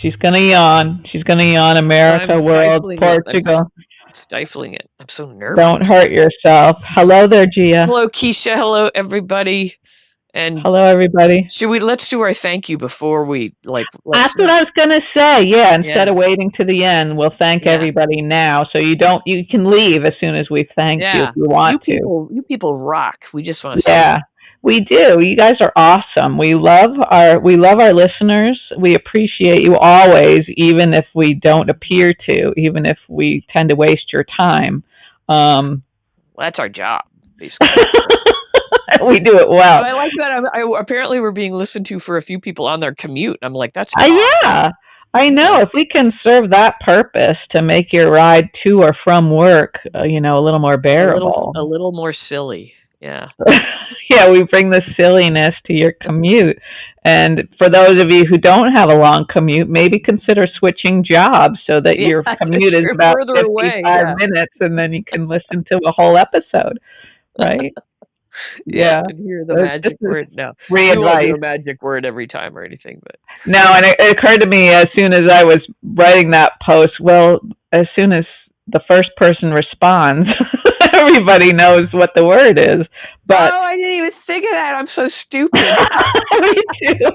She's gonna yawn. She's gonna yawn. I'm America, world, stifling it. Portugal. Stifling it. I'm so Don't nervous. hurt yourself. Hello there, Gia. Hello, Keisha. Hello, everybody. And Hello, everybody. let's do our thank you before we let's That's what not. I was gonna say. Yeah, Yeah. instead of waiting to the end, we'll thank Yeah. everybody now. So you can leave as soon as we thank you if Yeah. you want to. You people rock. We just want to say Yeah, that. we do. You guys are awesome. We love our listeners. We appreciate you always, even if we don't appear to, even if we tend to waste your time. Um, Well, that's our job, basically. we do it well. But I like that. Apparently, we're being listened to for a few people on their commute. I'm like, that's awesome. Yeah, I know. Yeah. If we can serve that purpose to make your ride to or from work, a little more bearable. A little more silly. Yeah. Yeah, we bring the silliness to your commute. And for those of you who don't have a long commute, maybe consider switching jobs so that your commute is about further 55 away. Yeah. minutes and then you can listen to a whole episode, right? Yeah. And hear the magic word. No, we won't do a magic word every time or anything. But no, and it occurred to me as soon as I was writing that post, well, as soon as the first person responds, everybody knows what the word is. But I didn't even think of that. I'm so stupid. Me too.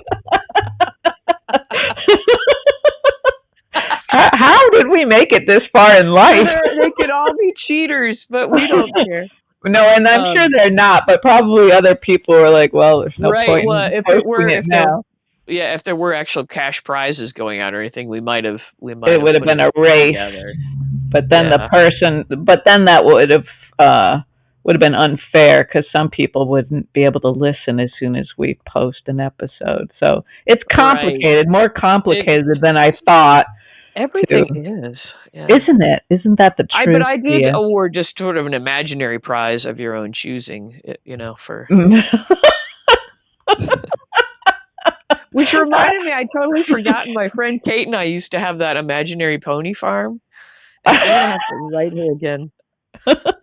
How did we make it this far in life? They could all be cheaters, but we don't care. No, and I'm sure they're not, but probably other people were like, well, there's no point in posting it now. If there were actual cash prizes going out or anything, we might have. It would have been a race. Together. But then that would have been unfair because some people wouldn't be able to listen as soon as we post an episode. So it's complicated, more complicated than I thought. Everything is, isn't it? Isn't that the truth? But I did award just sort of an imaginary prize of your own choosing, for. Which reminded me, I'd totally forgotten. My friend Kate and I used to have that imaginary pony farm. I'm gonna have to write her again,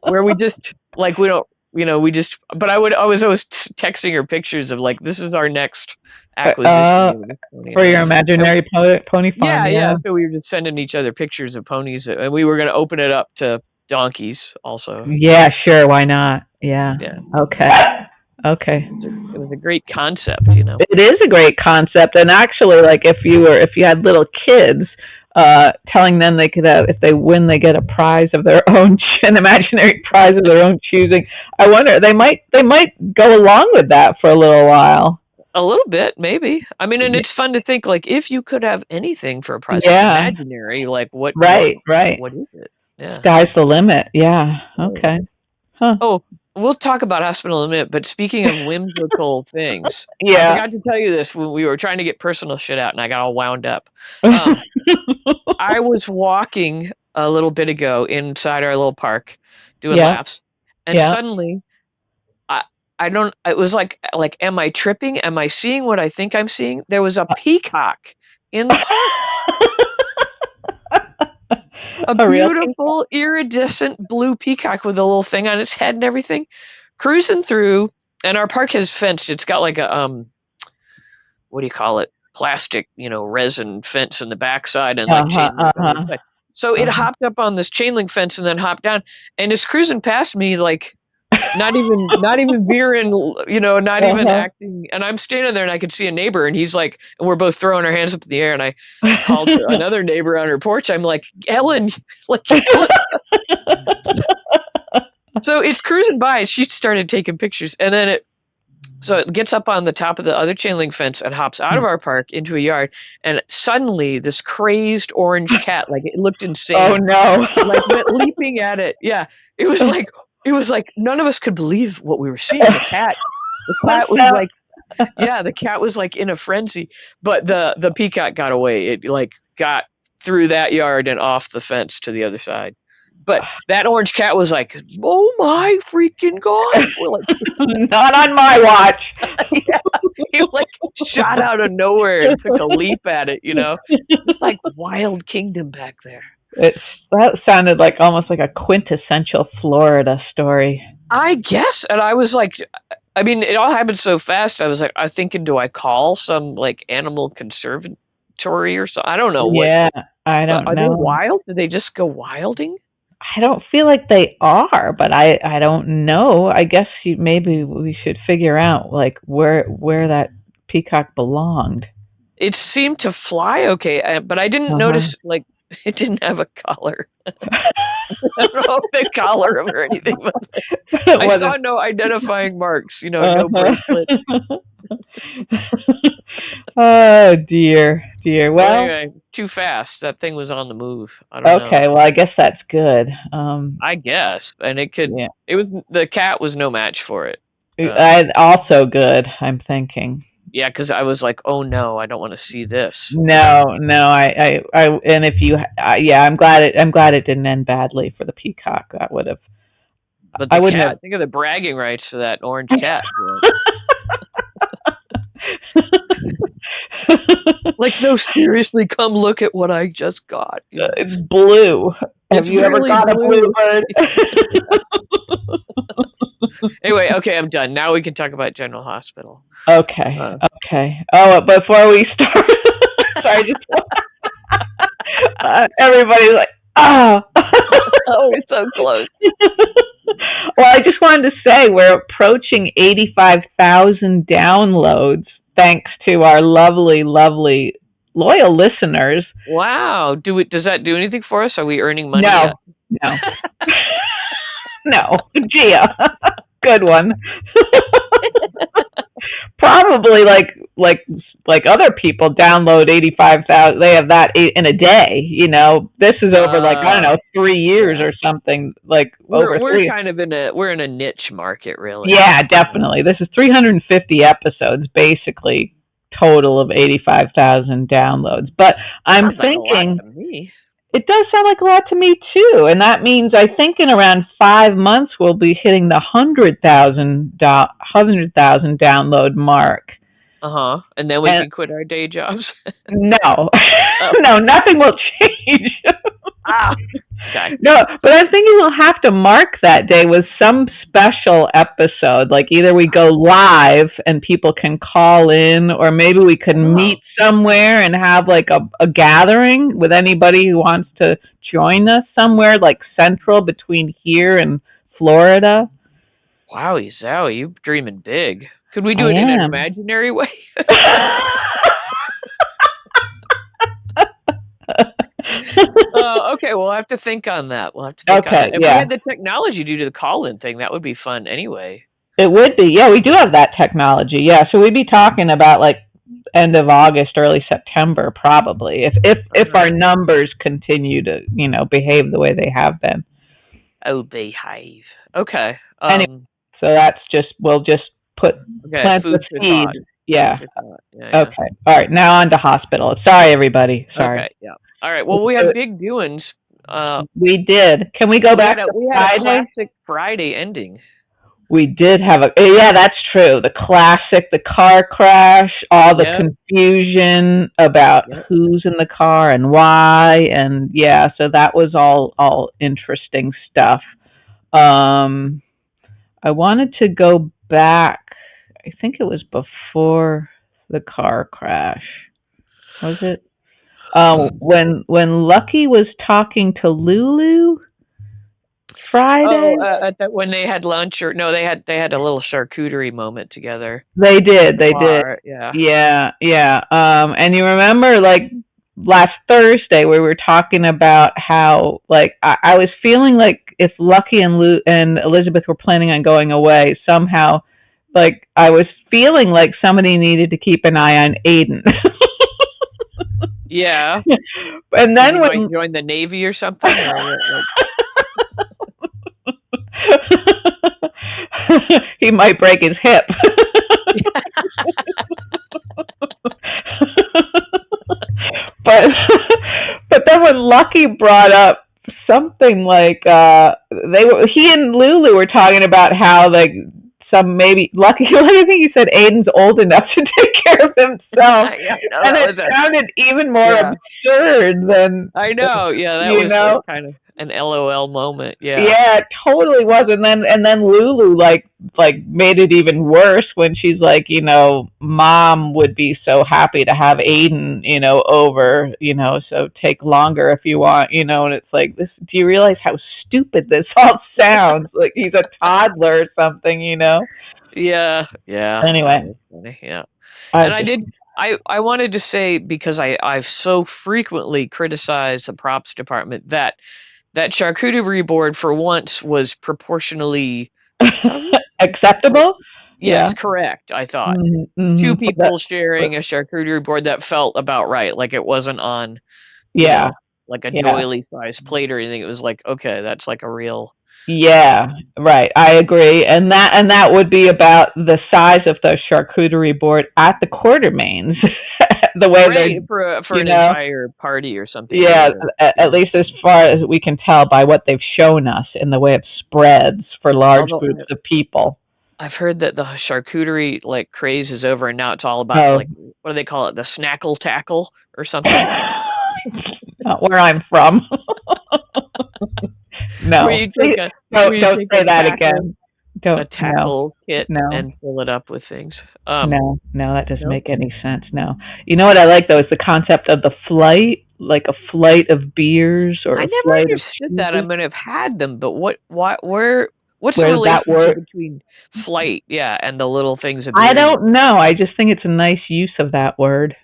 where we just we don't, But I was always texting her pictures of this is our next acquisition for your imaginary pony farm. Yeah. So we were just sending each other pictures of ponies, and we were going to open it up to donkeys also. Yeah, sure. Why not? Yeah. Okay. It was a great concept, It is a great concept, and actually, if you had little kids, telling them they could have, if they win, they get a prize of their own, an imaginary prize of their own choosing. I wonder they might go along with that for a little while. A little bit, maybe. I mean, and it's fun to think if you could have anything for a prize, it's imaginary. What? Right. What is it? Yeah. Sky's the limit. Yeah. Okay. Huh. Oh, we'll talk about hospital in a minute. But speaking of whimsical things, I forgot to tell you this when we were trying to get personal shit out, and I got all wound up. I was walking a little bit ago inside our little park, doing laps, and suddenly. It was like, am I tripping? Am I seeing what I think I'm seeing? There was a peacock in the park. A beautiful, iridescent blue peacock with a little thing on its head and everything, cruising through. And our park has fenced. It's got a, what do you call it? Plastic, resin fence in the backside and chain link on the side. So it hopped up on this chain link fence and then hopped down, and it's cruising past me not even veering, not even acting. And I'm standing there and I could see a neighbor, and he's and we're both throwing our hands up in the air, and I called another neighbor on her porch. I'm like, Ellen, So it's cruising by, and she started taking pictures, and then it gets up on the top of the other chain link fence and hops out of our park into a yard, and suddenly this crazed orange cat, it looked insane. Oh no. Went leaping at it. Yeah. It was none of us could believe what we were seeing. The cat was the cat was in a frenzy, but the peacock got away. It got through that yard and off the fence to the other side. But that orange cat was oh my freaking God. We're not on my watch. He shot out of nowhere and took a leap at it, It's wild kingdom back there. That sounded almost like a quintessential Florida story. I guess. And I was it all happened so fast. I was I'm thinking, do I call some animal conservancy migratory or so. I don't know what. Yeah, I But don't are they know. wild? Do they just go wilding? I don't feel like they are, but I don't know. I guess maybe we should figure out like where that peacock belonged. It seemed to fly okay, but I didn't Uh-huh. notice like it didn't have a collar. I don't know if they collar him or anything, but I Was saw it? no identifying marks. No Uh-huh. bracelet. Oh dear, dear. Well, Well, anyway, too fast. That thing was on the move. I don't know. okay. Well, I guess that's good. I guess, and it could. Yeah. It was the cat was no match for it. I also good. I'm thinking. Yeah, because I was like, oh no, I don't want to see this. No, no. And if you, yeah, I'm glad it didn't end badly for the peacock. That would have. But I the wouldn't have. cat, think of the bragging rights for that orange cat. Like, no, seriously, come look at what I just got. It's blue. Have you ever really got a blue. bluebird? Anyway, okay, I'm done. Now we can talk about General Hospital. Okay. Okay. Oh, before we start, sorry, just everybody's like, oh. Oh, we're so close. Well, I just wanted to say we're approaching 85,000 downloads thanks to our lovely, lovely loyal listeners. Wow. Does that do anything for us? Are we earning money No. yet? No. No. Gia. Good one. Probably like other people download 85,000. They have that in a day. This is over like I don't know 3 years or something. Like we're over 3. kind of in a niche market, really. Yeah, definitely. This is 350 episodes, basically total of 85,000 downloads. But I'm thinking it does sound like a lot to me too, and that means I think in around 5 months we'll be hitting the 100,000 download mark. And then we can quit our day jobs. No, no, nothing will change. Okay. No, but I'm thinking we'll have to mark that day with some special episode. Like either we go live and people can call in, or maybe we can meet somewhere and have like a gathering with anybody who wants to join us somewhere like central between here and Florida. Wowie zowie, you're dreaming big. Could we do it in an imaginary way? Okay, we'll have to think on that. We'll have to think on that. If we had the technology to do the call-in thing, that would be fun anyway. It would be. Yeah, we do have that technology. Yeah, so we'd be talking about like end of August, early September, probably, if our numbers continue to behave the way they have been. Oh, behave. Okay. Anyway, so that's we'll just plant the seed. Yeah. Okay. All right. Now on to hospital. Sorry, everybody. Sorry. Okay. Yeah. All right. Well, we have big doings. We did. Can we go back to we had a classic Friday ending. We did have yeah, that's true. The classic, the car crash, all the confusion about who's in the car and why, and yeah, so that was all interesting stuff. I wanted to go back. I think it was before the car crash. Was it? When Lucky was talking to Lulu Friday. When they had lunch, or no, they had a little charcuterie moment together. They did. Yeah. And you remember, like last Thursday, we were talking about how, like, I was feeling like if Lucky and Elizabeth were planning on going away somehow, like I was feeling like somebody needed to keep an eye on Aiden. Yeah. And then when he might join the Navy or something. He might break his hip. But then when Lucky brought up something like he and Lulu were talking about how like Lucky, I think he said Aiden's old enough to take care of himself. And it sounded even more absurd than I know. Yeah, that was kind of an LOL moment. Yeah. Yeah, it totally was. And then Lulu like made it even worse when she's like, Mom would be so happy to have Aiden, over, so take longer if you want, and it's like this. Do you realize how stupid this all sounds? Like he's a toddler or something. Yeah. Yeah. That Anyway, was funny. Yeah. I And I just did. I wanted to say, because I've so frequently criticized the props department, that charcuterie board for once was proportionally. Is that right? acceptable. Yeah. Yes, correct. I thought Mm-hmm. two people sharing a charcuterie board that felt about right. Like it wasn't on, you Yeah. know, like a Yeah. doily sized plate or anything. It was like, okay, that's like a real. Yeah, right. I agree. And that would be about the size of the charcuterie board at the Quartermains. The way they're, Right, for you an know, entire party or something, yeah, or at yeah. least as far as we can tell by what they've shown us in the way of spreads for large Although groups of people. I've heard that the charcuterie like craze is over, and now it's all about, Oh, like, what do they call it? The snackle tackle or something? not where I'm from. Where No, you take please, a where you don't take say that again. a Don't, no, tackle kit no. and fill it up with things. No, no, that doesn't No? make any sense. No. You know what I like though is the concept of the flight, like a flight of beers or I a never flight of understood that. I cheeses. mean, I've had them, but what's the Where does that relationship work? between flight, yeah, and the little things of I beer you. don't know. I just think it's a nice use of that word.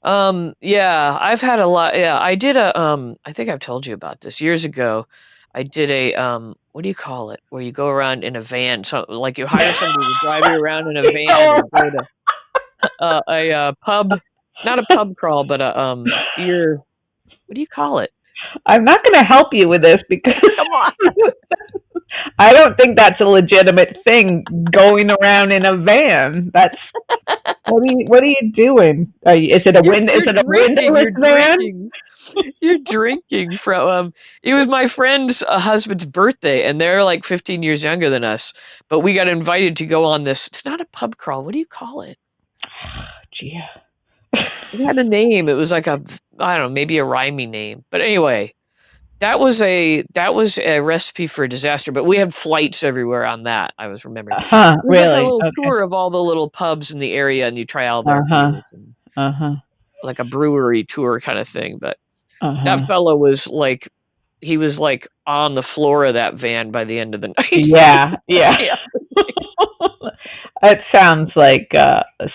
Yeah, I've had a lot. Yeah, I did I think I've told you about this years ago. I did a, what do you call it? Where you go around in a van. So like you hire somebody to drive you around in a van and go to a pub, not a pub crawl, but a beer. What do you call it? I'm not going to help you with this because Come on. I don't think that's a legitimate thing going around in a van. That's what are you doing? Is it a You're wind? Is you're it a drinking. windowless You're van? drinking. You're drinking from it was my friend's husband's birthday, and they're like 15 years younger than us, but we got invited to go on this. It's not a pub crawl. What do you call it? Gee. It had a name. It was like a, I don't know, maybe a rhymey name. But anyway, that was a recipe for a disaster. But we had flights everywhere on that. I was remembering. Huh, We had that really? little Okay. tour of all the little pubs in the area, and you try all their Uh-huh. beers, and Uh-huh. like a brewery tour kind of thing. But that Uh-huh. fellow was like, he was like on the floor of that van by the end of the night. Yeah, yeah. Yeah. It sounds like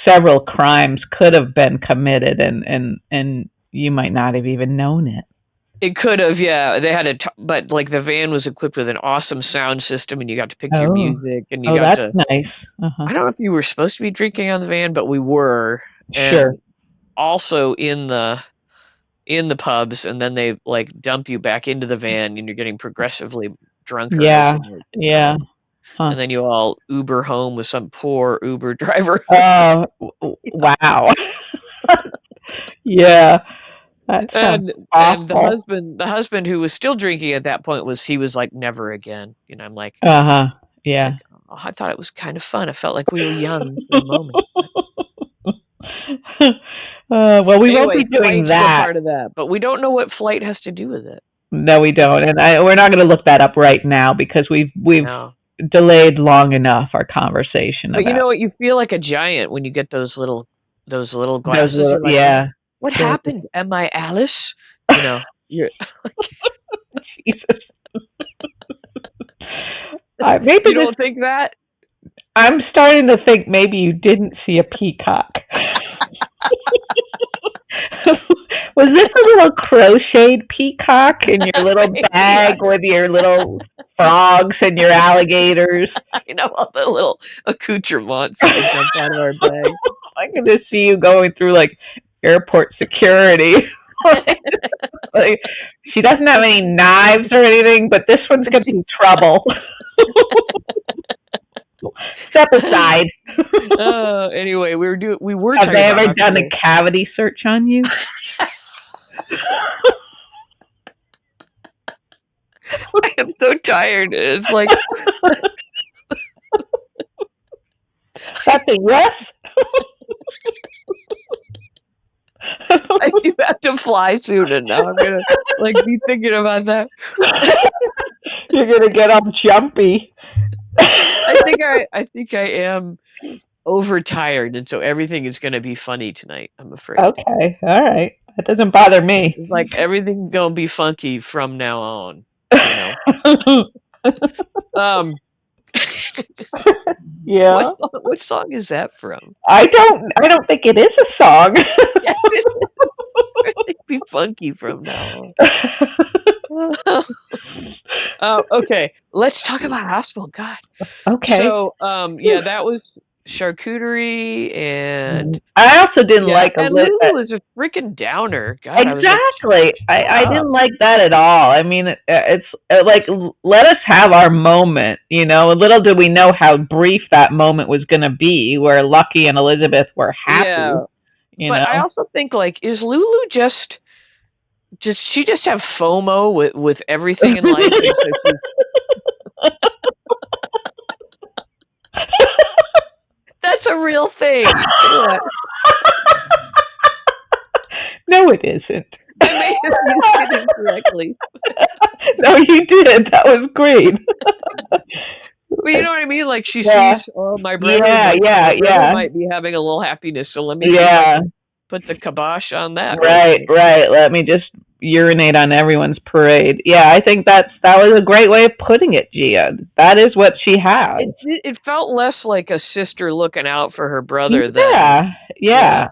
several crimes could have been committed, and you might not have even known it. It could have, yeah. They had but like the van was equipped with an awesome sound system, and you got to pick your Oh, music, and you oh, got that's to. nice. Uh-huh. I don't know if you were supposed to be drinking on the van, but we were, Sure. and also in the pubs, and then they like dump you back into the van, and you're getting progressively drunker as Yeah, the night goes yeah. on. Huh. And then you all Uber home with some poor Uber driver. Oh, wow. Yeah, that sounds And awful. the husband who was still drinking at that point he was like, never again. I'm like, Uh-huh. it's Yeah. like, oh, I thought it was kind of fun. I felt like we were young for a moment. Well, we won't Anyway, be doing flight's the that. part of that, but we don't know what flight has to do with it. No, we don't, and we're not going to look that up right now because we've No. delayed long enough our conversation But you about know what? You feel like a giant when you get those little those glasses. little. You're like, Yeah. what Sure. happened? Am I Alice? You're Jesus. Maybe you don't think that? I'm starting to think maybe you didn't see a peacock. Was this a little crocheted peacock in your little bag with your little frogs and your alligators? All the little accoutrements that we dumped out of our bag. I can just see you going through like airport security. Like, she doesn't have any knives or anything, but this one's going to be trouble. Step aside. Anyway, we were Have talking they about ever done a cavity search on you? I am so tired. It's like That's a yes. I do have to fly soon, and now I'm gonna be thinking about that. You're gonna get all jumpy. I think I am overtired, and so everything is gonna be funny tonight, I'm afraid. Okay, all right. That doesn't bother me. It's like everything gonna be funky from now on. You know. Yeah. What song is that from? I don't think it is a song. Yes, it is. It'd be funky from now on. Okay, let's talk about hospital. God. Okay. So, yeah, that was charcuterie, and I also didn't like and Lulu was a freaking downer. God, exactly. I didn't like that at all. I mean, it's like, let us have our moment, you know. Little did we know how brief that moment was going to be, where Lucky and Elizabeth were happy. Yeah, you but know? I also think, like, is Lulu just she just have FOMO with everything in life? And so she's... That's a real thing. No, it isn't. I may have used it incorrectly. No, you did. That was great. But you know what I mean? Like, she sees, oh, my brother, might be having a little happiness, so let me see if I can put the kibosh on that. Right. Let me just urinate on everyone's parade. Yeah, I think that was a great way of putting it, Gia. That is what she has. It felt less like a sister looking out for her brother than... Yeah.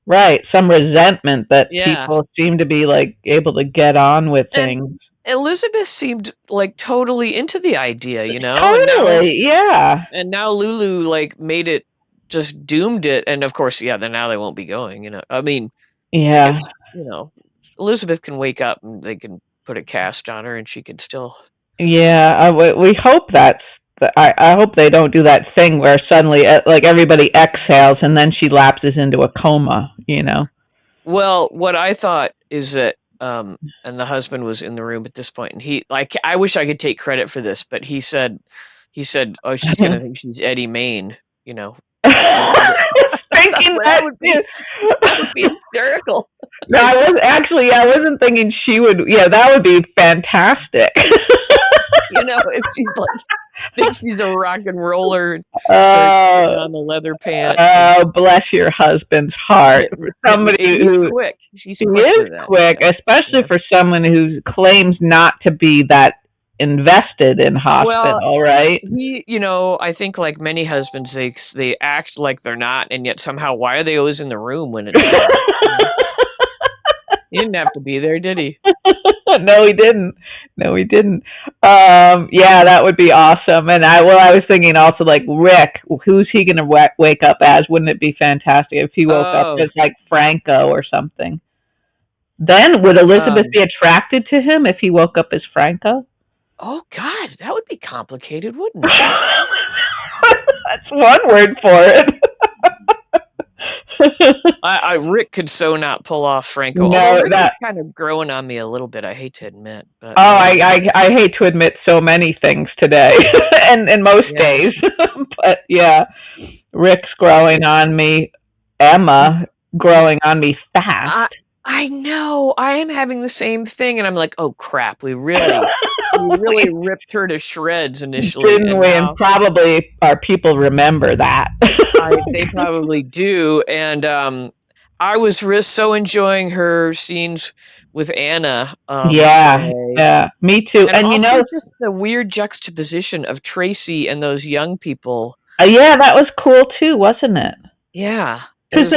Right. Some resentment that people seem to be, like, able to get on with things. Elizabeth seemed like totally into the idea, you know? Totally, and now Lulu, like, made it, just doomed it, and of course, then now they won't be going, you know? I mean, yeah. You know, Elizabeth can wake up and they can put a cast on her and she can still... Yeah, we hope I hope they don't do that thing where suddenly, like, everybody exhales and then she lapses into a coma, you know? Well, what I thought is that, and the husband was in the room at this point, and he, like, I wish I could take credit for this, but he said, oh, she's going to think she's Eddie Mayne, you know? Thinking that would be hysterical. No, I wasn't thinking she would. Yeah, that would be fantastic. You know, if she's like, thinks she's a rock and roller and starts putting on the leather pants. Oh, bless your husband's heart. Somebody who's quick. She's quick, especially for someone who claims not to be that invested in hospital, right? You know, I think, like many husbands, they act like they're not, and yet somehow, why are they always in the room when it's... He didn't have to be there, did he? No, he didn't. Yeah, that would be awesome. And I was thinking also, like, Rick, who's he going to wake up as? Wouldn't it be fantastic if he woke up as, like, Franco or something? Then would Elizabeth be attracted to him if he woke up as Franco? Oh, God, that would be complicated, wouldn't it? That's one word for it. Rick could so not pull off Franco. No, that's kind of growing on me a little bit. I hate to admit, but I hate to admit so many things today, and most days. But yeah, Rick's growing on me. Emma growing on me fast. I know. I am having the same thing, and I'm like, oh crap, we really ripped her to shreds initially. Didn't we? And probably our people remember that. They probably do. And I was so enjoying her scenes with Anna. Yeah, me too. And also, you know, just the weird juxtaposition of Tracy and those young people. Yeah, that was cool too, wasn't it? Yeah, because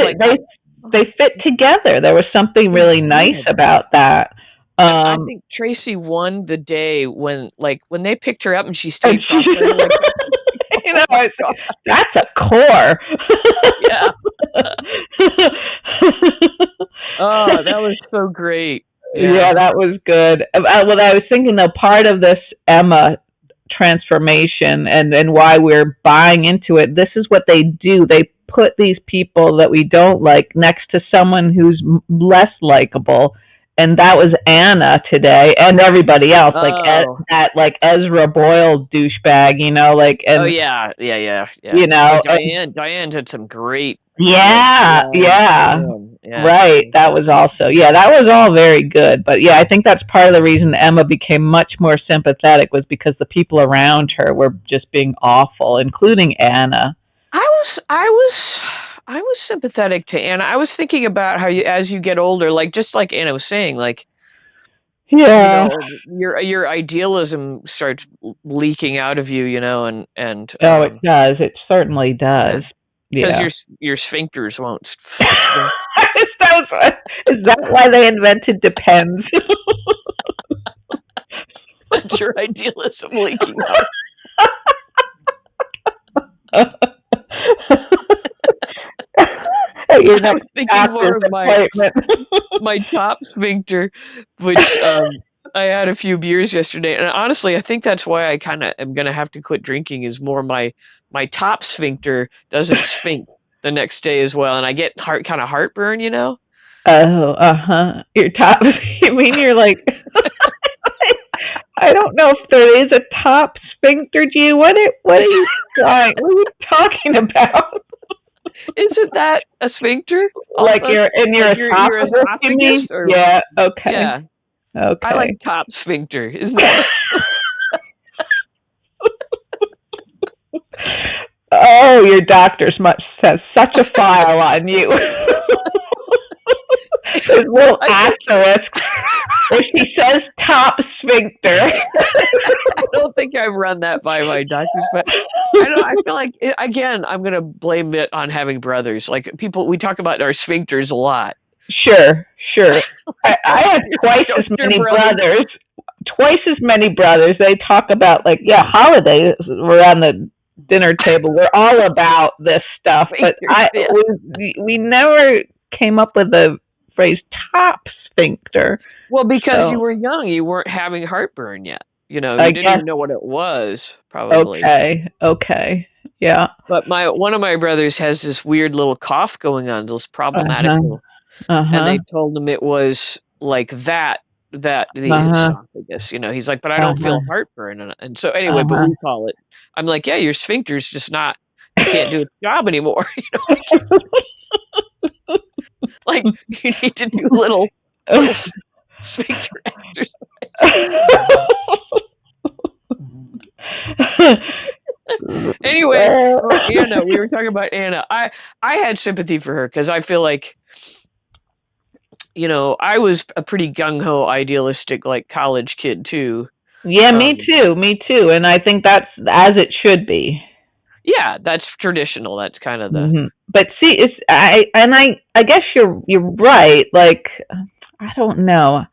they fit together. There was something really nice about that. I think Tracy won the day when they picked her up and she stayed properly. Like, you know, that's a core. Yeah. Oh, that was so great. Yeah, that was good. Well, I was thinking, though, part of this Emma transformation and why we're buying into it, this is what they do. They put these people that we don't like next to someone who's less likable. And that was Anna today, and everybody else, like Ezra Boyle douchebag, you know, like. And, yeah. You know, Diane had some great Yeah, yeah. Yeah. Right. That was also, yeah, that was all very good. But yeah, I think that's part of the reason Emma became much more sympathetic was because the people around her were just being awful, including Anna. I was sympathetic to Anna. I was thinking about how as you get older, like just like Anna was saying, like Yeah. your idealism starts leaking out of you, and Oh, it does. It certainly does. because Yeah. your sphincters won't. Is that why they invented Depends? That's your idealism leaking out. You're I was thinking more of my top sphincter, which I had a few beers yesterday, and honestly, I think that's why I kind of am gonna have to quit drinking. Is more my top sphincter doesn't sphinx the next day as well, and I get kind of heartburn, Oh, Your top. You mean you're like? I don't know if there is a top sphincter. Do you? What are you trying? What are you talking about? Isn't that a sphincter? Also? Like your esophagus? Or, yeah. Okay. Yeah. Okay. I like top sphincter. Isn't that? Oh, your doctor's has such a file on you. There's a little asterisk where she says top sphincter. I don't think I've run that by my doctors, but I feel like, again, I'm going to blame it on having brothers. Like we talk about our sphincters a lot. Sure. I had twice as many brothers. Twice as many brothers. They talk about holidays around the dinner table. We're all about this stuff, but we never came up with the phrase top sphincter. Well, because you were young, you weren't having heartburn yet. You didn't even know what it was, probably. Okay. Yeah. But one of my brothers has this weird little cough going on, this problematic little, and they told him it was like the esophagus. He's like, but I don't feel heartburn, and so anyway, but we call it. I'm like, yeah, your sphincter's just not. You can't do its job anymore. Like you need to do little sphincter exercise. Anyway, Anna, we were talking about Anna. I had sympathy for her because I feel like, I was a pretty gung-ho, idealistic, college kid too. Yeah, me too. And I think that's as it should be. Yeah, that's traditional. That's kind of the. Mm-hmm. But see, I guess you're right. Like, I don't know.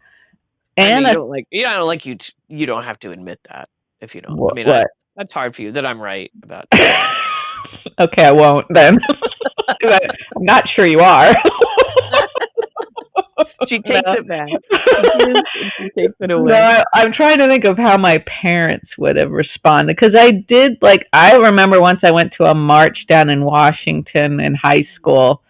And you don't have to admit that if you don't. What? That's hard for you. That I'm right about. Okay, I won't then. I'm not sure you are. She takes it back. She takes it away. No, I'm trying to think of how my parents would have responded because I remember once I went to a march down in Washington in high school.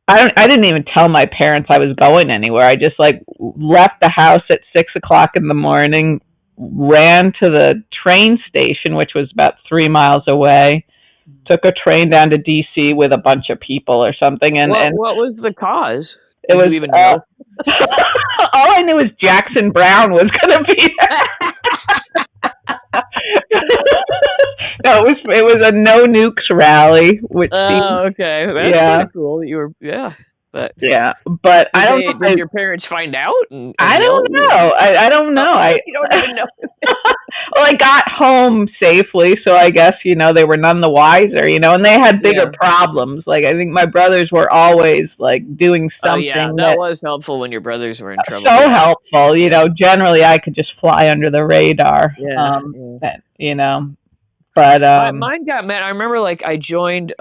I didn't even tell my parents I was going anywhere. I just left the house at 6:00 in the morning, ran to the train station, which was about 3 miles away, took a train down to DC with a bunch of people or something. And what was the cause? It was, you even know? All I knew was Jackson Brown was going to be there. No, it was a no nukes rally. Which okay, that's kind of cool. You were, but I don't know. Did your parents find out? I don't know. I don't know. You don't even know. Well, I got home safely, so I guess they were none the wiser, and they had bigger problems. Like I think my brothers were always doing something. That was helpful when your brothers were in trouble. So helpful, Generally, I could just fly under the radar. But mine got mad. I remember I joined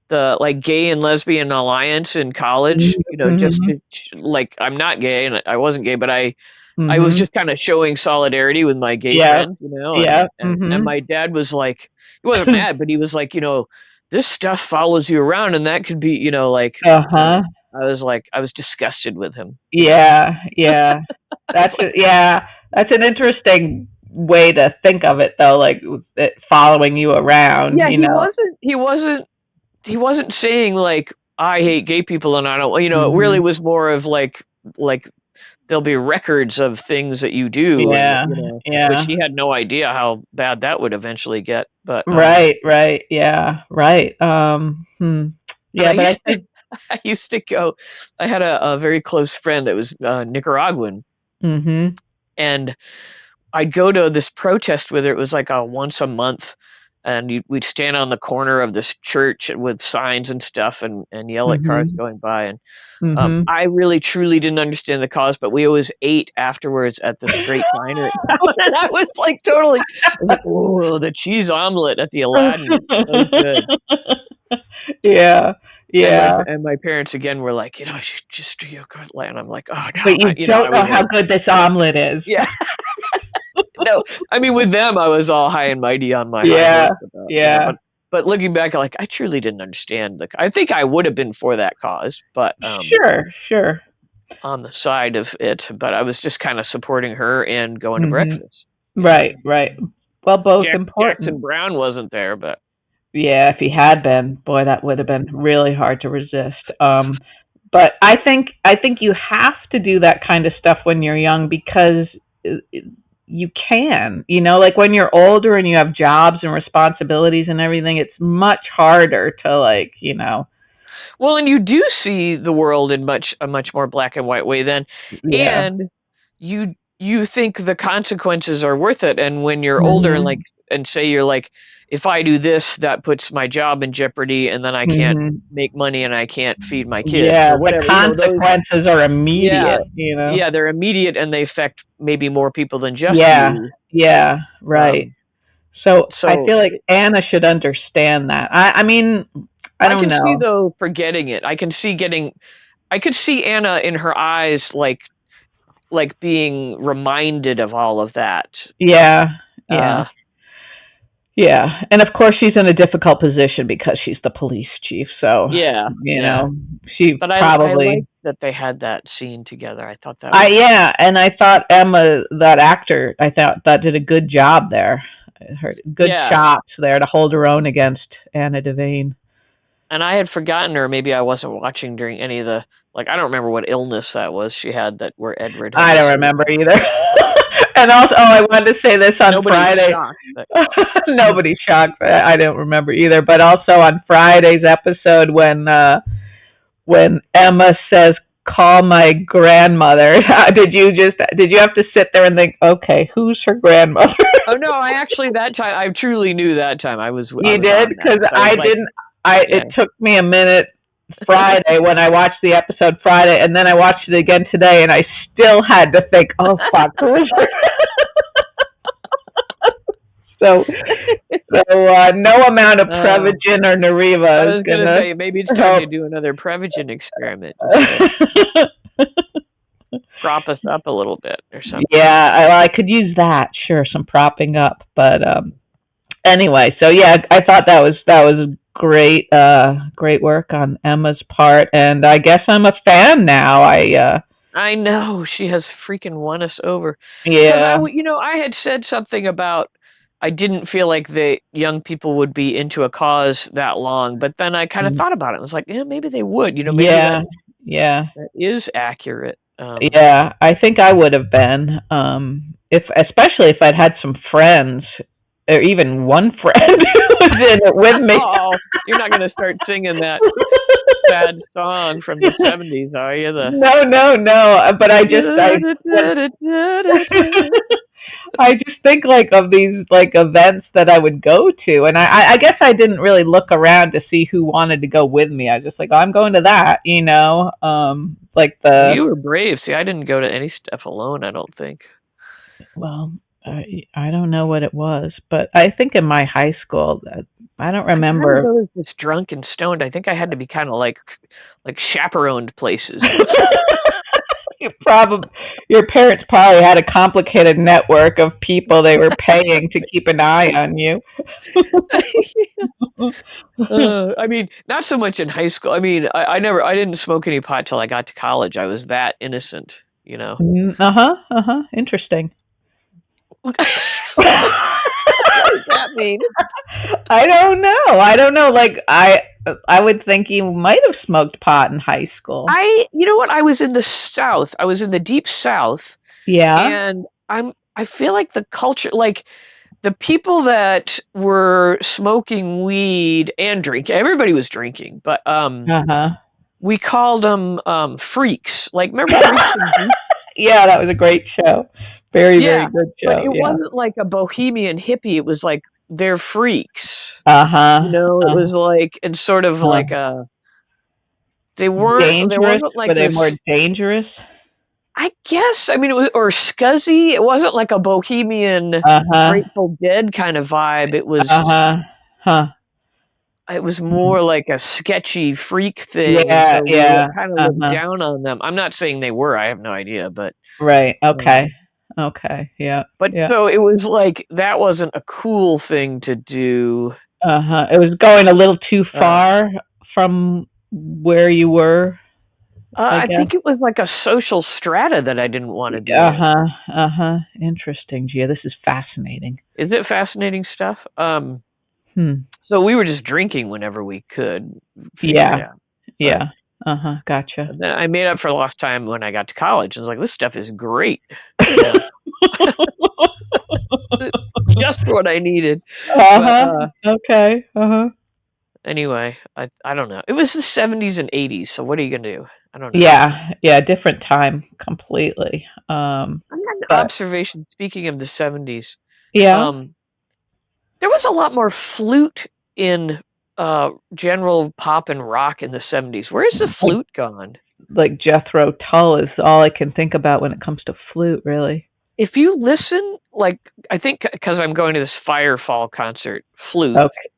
the Gay and Lesbian Alliance in college. Just to, I'm not gay and I wasn't gay, but I was just kind of showing solidarity with my gay friends, and my dad was like, he wasn't mad, but he was like, this stuff follows you around, and that could be, I was disgusted with him. Yeah. That's an interesting way to think of it, though. It following you around. Yeah, he wasn't he wasn't saying like, I hate gay people and I don't, it really was more of like there'll be records of things that you do, Yeah, and which yeah. he had no idea how bad that would eventually get. But Right, yeah, right. and Yeah, but I think. I used to go. I had a very close friend that was Nicaraguan, Mhm. and I'd go to this protest with her. It was like a once a month, and we'd stand on the corner of this church with signs and stuff, and yell at cars Mhm. going by. And Mhm. I really truly didn't understand the cause, but we always ate afterwards at this great diner. And I was like I was like, whoa, the cheese omelet at the Aladdin is so good. Yeah, And yeah. my parents again were like, you should just do your good land. I'm like, oh no, But you I don't know was how like, good this omelet is. yeah, no. I mean, with them, I was all high and mighty on my high Yeah, horse about, yeah. but looking back, like I truly didn't understand I think I would have been for that cause, but Sure. on the side of it, but I was just kind of supporting her and going to Mhm. breakfast. Right, right. Well, both Jackson important. Brown wasn't there, but Yeah, if he had been, boy, that would have been really hard to resist. But I think you have to do that kind of stuff when you're young because you can, like when you're older and you have jobs and responsibilities and everything, it's much harder to well, and you do see the world in a much more black and white way then, yeah. and you think the consequences are worth it. And when you're older and Mhm. say you're like, if I do this, that puts my job in jeopardy, and then I can't Mhm. make money and I can't feed my kids Yeah, or the whatever, those. consequences are Yeah, immediate. yeah, they're immediate and they affect maybe more people than just Yeah, you. yeah, right. Um, So I so feel like Anna should understand that. I mean, I I don't can see know. though forgetting it. I could see Anna in her eyes being reminded of all of that. Yeah, yeah, Uh, yeah. And of course, she's in a difficult position because she's the police chief. So, yeah, you yeah. know, she But I probably. liked that they had that scene together. I thought that was Yeah, and I thought Emma, that actor, I thought that did a good job there. Her good yeah. chops there to hold her own against Anna Devane. And I had forgotten her. Maybe I wasn't watching during any of the I don't remember what illness that was she had that where Edward had I to don't save remember her. either. And also, I wanted to say this on Nobody was Friday. shocked. But Nobody's shocked. I don't remember either. But also on Friday's episode, when Emma says, "Call my grandmother," did you have to sit there and think, okay, who's her grandmother? oh no, that time I truly knew that time I You was did? on that. Because So I was I like, didn't. It yeah. took me a minute Friday when I watched the episode Friday, and then I watched it again today, and I still had to think, oh fuck, who is her? So, no amount of Prevagen or Nariva I is was gonna gonna say maybe it's time help. to do another Prevagen experiment. Just prop us up a little bit or something. Yeah, I could use that. Sure, some propping up. But anyway, so yeah, I thought that was great. Great work on Emma's part, and I guess I'm a fan now. I know she has freaking won us over. Because Yeah. I had said something about I didn't feel like the young people would be into a cause that long, but then I kind of thought about it. I was like, yeah, maybe they would. Maybe Yeah, yeah, that is accurate. yeah. I think I would have been, if especially if I'd had some friends, or even one friend who was in it with me. Oh, you're not going to start singing that sad song from the 70s, are you? No. But I just think like of these like events that I would go to, and I guess I didn't really look around to see who wanted to go with me. I was just like, oh, I'm going to that, like You were brave. See, I didn't go to any stuff alone, I don't think. well, I don't know what it was, but I think in my high school, I don't remember. I was just drunk and stoned. I think I had to be kind of like chaperoned places. Your parents probably had a complicated network of people they were paying to keep an eye on you. I mean, not so much in high school. I mean, I didn't smoke any pot till I got to college. I was that innocent, Interesting. does that mean? I don't know. Like I would think you might have smoked pot in high school. You know what? I was in the South. I was in the deep South. Yeah. And I feel like the culture, like the people that were smoking weed and drinking, everybody was drinking, but we called them freaks. Like, remember Freaks and Geeks? Yeah, that was a great show. Very good show. But it wasn't like a bohemian hippie. It was like they're freaks. Uh-huh. It was like, and sort of like they weren't dangerous. There wasn't like were they more dangerous? I guess. I mean, it was, or scuzzy. It wasn't like a bohemian Grateful Dead kind of vibe. It was It was more like a sketchy freak thing. Yeah, so we kind of looked down on them. I'm not saying they were. I have no idea, but right. Okay. Yeah. But so it was like that wasn't a cool thing to do. It was going a little too far from where you were. I think it was like a social strata that I didn't want to do. Interesting, Gia. This is fascinating. Is it fascinating stuff? So we were just drinking whenever we could. Yeah. Gotcha. And then I made up for lost time when I got to college. I was like, this stuff is great. Just what I needed. Okay. Anyway, I don't know. It was the 70s and 80s, so what are you going to do? I don't know. Yeah, different time completely. I had an observation, speaking of the 70s. Yeah. There was a lot more flute in general pop and rock in the 70s. Where's the flute gone? Like Jethro Tull is all I can think about when it comes to flute, really. If you listen, like, I think because I'm going to this Firefall concert, flute. Okay.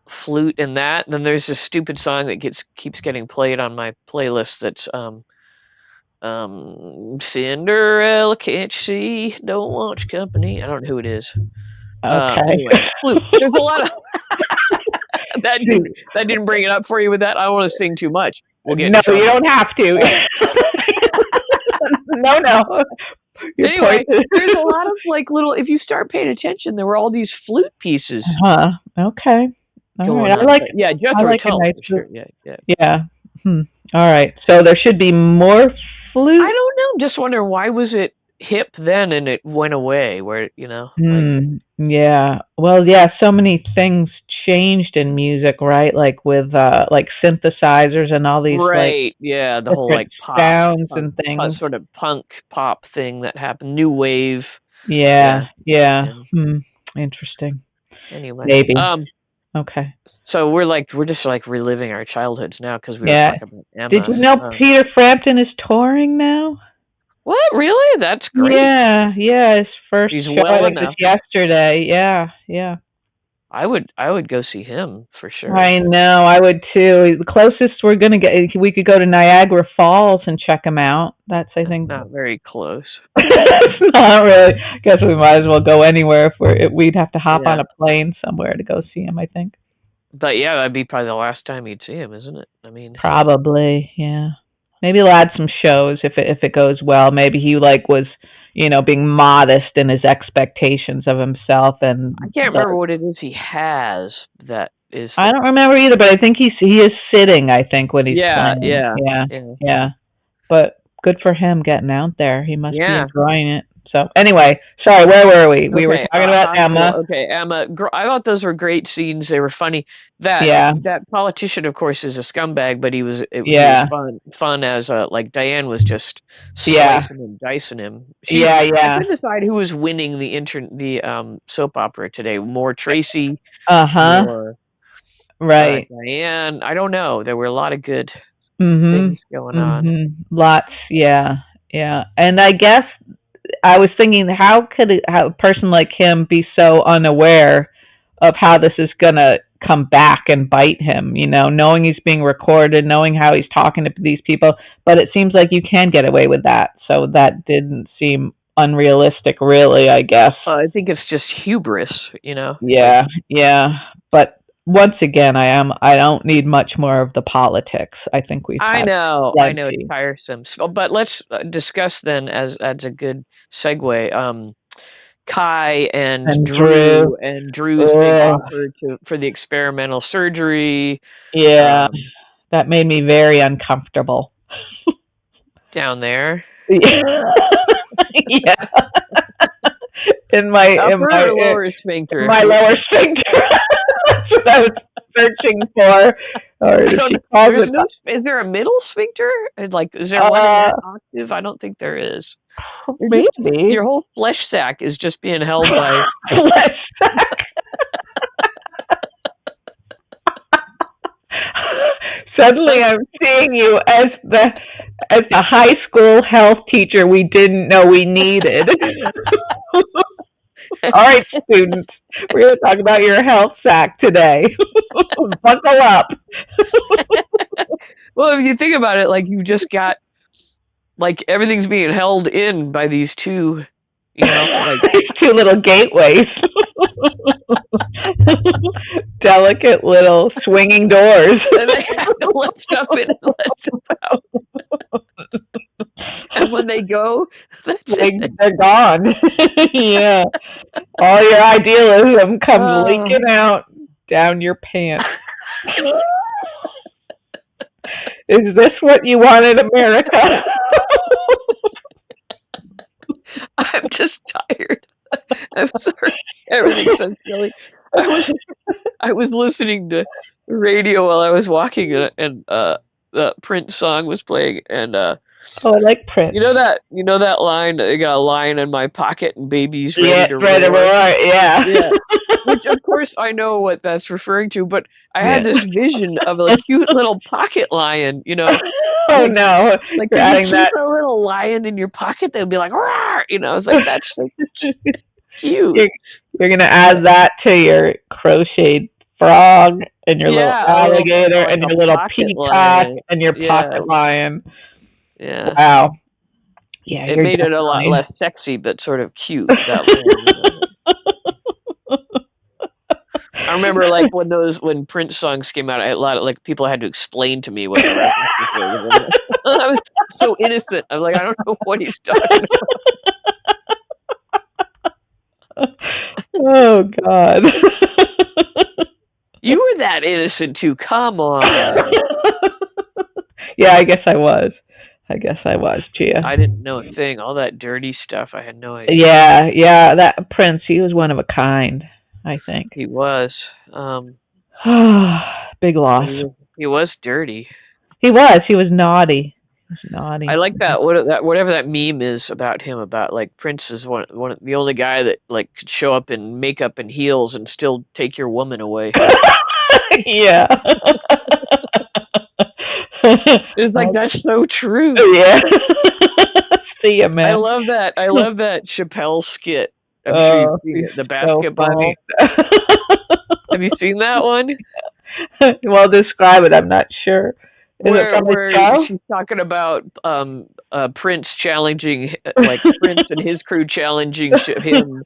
Flute and that. And then there's this stupid song that keeps getting played on my playlist that's Cinderella, can't you see? Don't want your company. I don't know who it is. Okay. Anyway, flute. There's a lot of that didn't bring it up for you with that. I don't want to sing too much. We'll get no, you don't have to. No. Anyway, there's a lot of like little. If you start paying attention, there were all these flute pieces. Okay. All right. I like. Yeah, Jethro Tull. Nice sure. Yeah. All right. So there should be more flute. I don't know. Just wondering why was it hip then and it went away? Where Yeah. Well, yeah. So many things changed in music, right? Like with like synthesizers and all these the whole like pop sounds and things, sort of punk pop thing that happened, new wave. Yeah. Interesting. Anyway, maybe. Okay. So we're just like reliving our childhoods now because we were talking about Emma. Did you know Peter Frampton is touring now? What? Really? That's great. Yeah. His first show was yesterday. Yeah. I would go see him for sure. I know, I would too. The closest we could go to Niagara Falls and check him out. That's, I think, not very close. It's not really. I guess we might as well go anywhere if we'd have to hop on a plane somewhere to go see him, I think. But yeah, that'd be probably the last time you'd see him, isn't it? I mean, probably, yeah. Maybe he'll add some shows if it goes well. Maybe he was, being modest in his expectations of himself, and I can't remember what it is he has that is. I don't remember either, but I think he is sitting. I think when he's playing. Yeah. But good for him getting out there. He must be enjoying it. So anyway, sorry, where were we? We were talking about Emma. Okay, Emma. I thought those were great scenes. They were funny. That politician, of course, is a scumbag, but it was fun as like Diane was just slicing and dicing him. I couldn't decide who was winning the soap opera today. More Tracy, or Diane. I don't know. There were a lot of good things going on. Lots, yeah, and I guess. I was thinking, how could a person like him be so unaware of how this is going to come back and bite him, knowing he's being recorded, knowing how he's talking to these people, but it seems like you can get away with that. So that didn't seem unrealistic, really, I guess. I think it's just hubris, Yeah. But once again, I don't need much more of the politics. I think I know it's tiresome. But let's discuss then as a good segue. Kai and Drew. and Drew's big offer for the experimental surgery. Yeah, that made me very uncomfortable. Down there. Yeah. Yeah. In my lower sphincter. My lower sphincter. That's what I was searching for. Is there a middle sphincter? Like, is there one in that octave? I don't think there is. Maybe your whole flesh sac is just being held by flesh sac. Suddenly, I'm seeing you as the high school health teacher we didn't know we needed. All right, students, we're going to talk about your health sac today. Buckle up. Well, if you think about it, like, you just got, like, everything's being held in by these two, like these two little gateways. Delicate little swinging doors. And they have to let stuff in and let stuff out. And when they go, they're gone. Yeah. All your idealism comes leaking out down your pants. Is this what you wanted, America? I'm just tired. I'm sorry. Everything's so silly. I was listening to radio while I was walking, and the Prince song was playing, and I like Prince. You know that line? I got a lion in my pocket, and baby's ready to roar. Yeah. Which, of course, I know what that's referring to, but I had this vision of a cute little pocket lion, Oh, no. Like, if you keep a little lion in your pocket, they'll be like, roar! It's like, that's so cute. You're going to add that to your crocheted frog and your little alligator and your little peacock and your pocket lion. Yeah. Wow. Yeah, it made it a lot less sexy, but sort of cute. That lion. I remember, like, when Prince songs came out, a lot of people had to explain to me what the references were. I was so innocent. I'm like, I don't know what he's talking about. Oh, God. You were that innocent too. Come on. Yeah, I guess I was, Gia. I didn't know a thing. All that dirty stuff, I had no idea. Yeah. That Prince, he was one of a kind, I think. He was. Big loss. He was dirty. He was naughty. I like that. Whatever that meme is about him, about, like, Prince is the only guy that, like, could show up in makeup and heels and still take your woman away. Yeah. It's like, that's so true. Yeah. See ya, man. I love that Chappelle skit. I'm sure you've seen it, the basketball. So Have you seen that one? Well, describe it. I'm not sure. Where she's talking about Prince challenging, like, Prince and his crew challenging him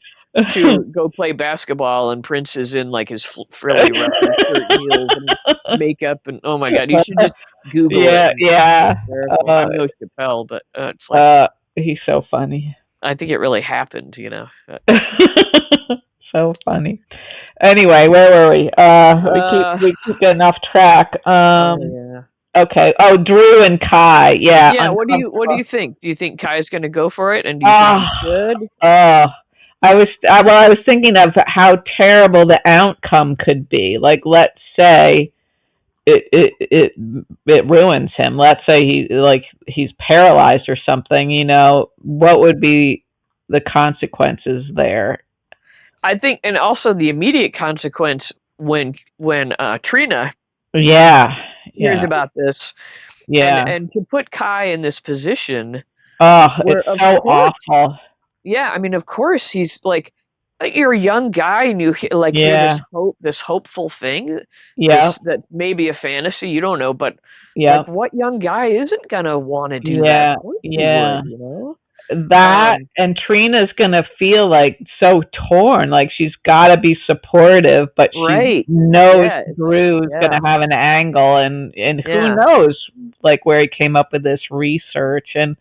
to go play basketball, and Prince is in, like, his frilly ruffled shirt, heels, and makeup, and oh my God, you should just Google it. Yeah. I'm no Chappelle, but it's like, he's so funny. I think it really happened, So funny. Anyway, where were we? We keep getting off track. Okay. Oh, Drew and Kai. Yeah. Yeah. What do you think? Do you think Kai's going to go for it? And do you think he should? I was thinking of how terrible the outcome could be. Like, let's say it ruins him. Let's say he's paralyzed or something. What would be the consequences there? I think, and also the immediate consequence when Trina hears about this, and to put Kai in this position, it's so awful. Yeah, I mean, of course he's like you're a young guy and you hear this hopeful thing, that may be a fantasy, you don't know, but like, what young guy isn't gonna want to do that? That and Trina's gonna feel like so torn, like she's got to be supportive, but she knows Drew's gonna have an angle, and who knows, like, where he came up with this research, and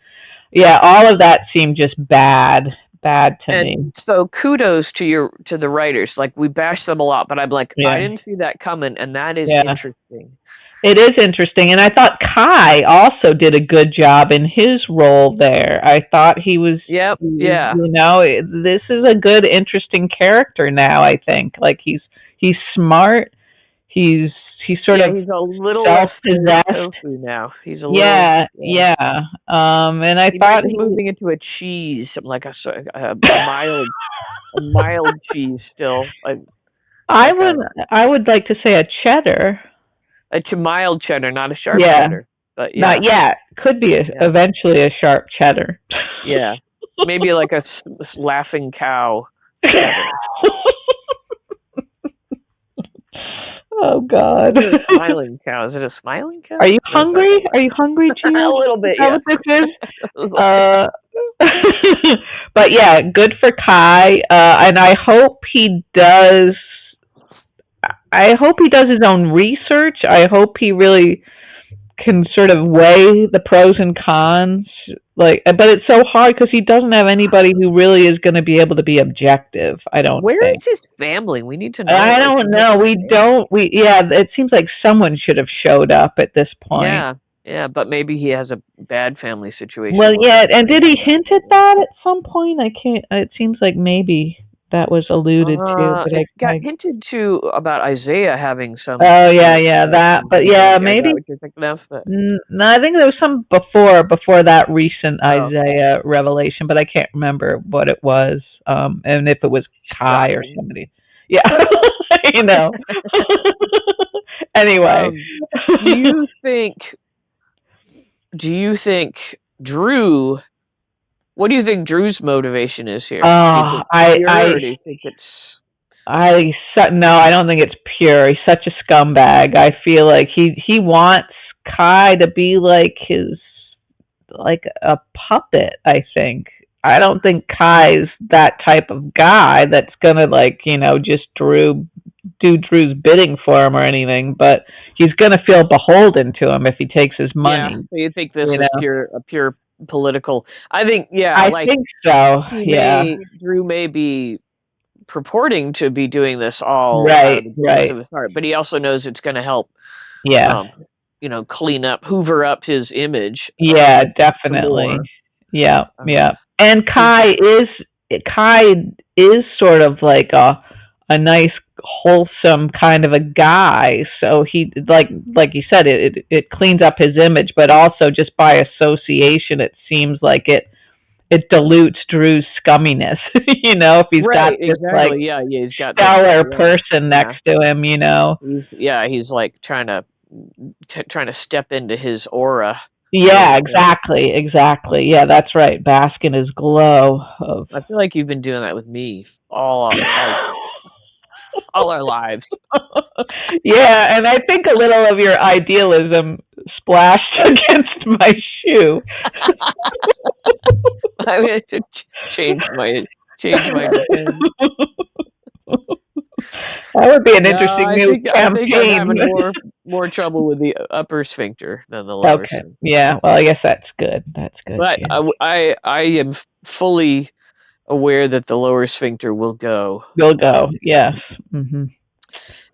all of that seemed just bad bad to me. So kudos to the writers. Like, we bash them a lot, but I'm like, I didn't see that coming, and that is interesting. It is interesting, and I thought Kai also did a good job in his role there. I thought he was, this is a good, interesting character now. I think, like, he's smart. He's sort of he's a little self-possessed now. He's a little, and I thought he's moving into a cheese, like a mild cheese still. I would like to say a cheddar. It's a mild cheddar, not a sharp cheddar. But not yet. Could be eventually a sharp cheddar. Yeah, maybe like a laughing cow cheddar. Oh God! A smiling cow. Is it a smiling cow? Are you hungry? Are you hungry, Gina? A little bit. Is that what this is? But yeah, good for Kai, and I hope he does. I hope he does his own research. I hope he really can sort of weigh the pros and cons. But it's so hard because he doesn't have anybody who really is going to be able to be objective. I don't. Where is his family? We need to know. I don't know. We don't. It seems like someone should have showed up at this point. Yeah, but maybe he has a bad family situation. Well, and did he hint at that at some point? I can't. It seems like maybe that was alluded to. But it got hinted to about Isaiah having some. Oh yeah, that. But maybe. What you're thinking of, but... No, I think there was some before that recent Isaiah revelation, but I can't remember what it was, and if it was Kai or somebody. Yeah, Anyway, do you think Drew? What do you think Drew's motivation is here? Do you think it's? No, I don't think it's pure. He's such a scumbag. I feel like he wants Kai to be like a puppet. I think. I don't think Kai's that type of guy that's gonna just do Drew's bidding for him or anything. But he's gonna feel beholden to him if he takes his money. Yeah, so you think this is pure political? I think. Yeah, I think so. Drew may be purporting to be doing this all right of his heart, but he also knows it's going to help. Clean up, hoover up his image. Definitely. Yeah. And Kai is sort of like a nice, wholesome kind of a guy. So he like you said, it cleans up his image, but also just by association, it seems like it dilutes Drew's scumminess. If he's got this he's got stellar person next to him. He's like trying to step into his aura. Yeah, exactly. Yeah, that's right. Bask in his glow. I feel like you've been doing that with me all our lives. Yeah, and I think a little of your idealism splashed against my shoe. I had to change my defense. That would be an interesting new campaign. I think I'm having more trouble with the upper sphincter than the lower sphincter. Yeah, well, I guess that's good. But I am fully aware that the lower sphincter will go. Yes. Mm-hmm.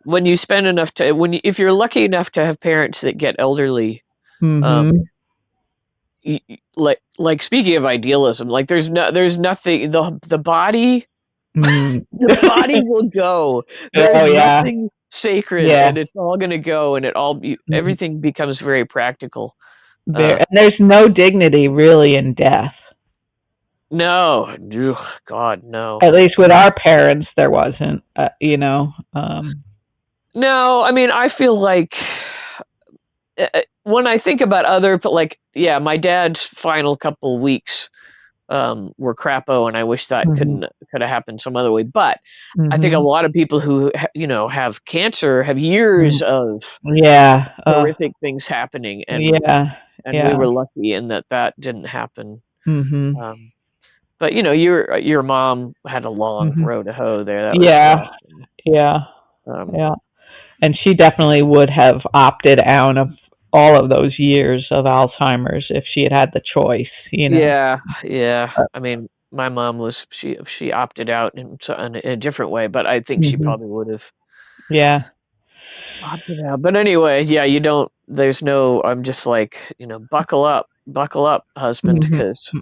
When you spend enough time, if you're lucky enough to have parents that get elderly, like speaking of idealism, like there's nothing. The body. The body will go. There's nothing sacred, and it's all going to go, and everything becomes very practical. And there's no dignity really in death. No, God, no. At least with our parents, there wasn't. No, I mean, I feel like when I think about my dad's final couple weeks were crapo, and I wish that could have happened some other way. But I think a lot of people who have cancer have years of horrific things happening, and we were lucky in that didn't happen. But your mom had a long road to hoe there. That was and she definitely would have opted out of all of those years of Alzheimer's if she had the choice. Yeah. I mean, my mom was she opted out in a different way, but I think she Mhm. probably would have Yeah. opted out. But anyway, yeah, you don't. There's no. I'm just like, buckle up, husband, Mhm. because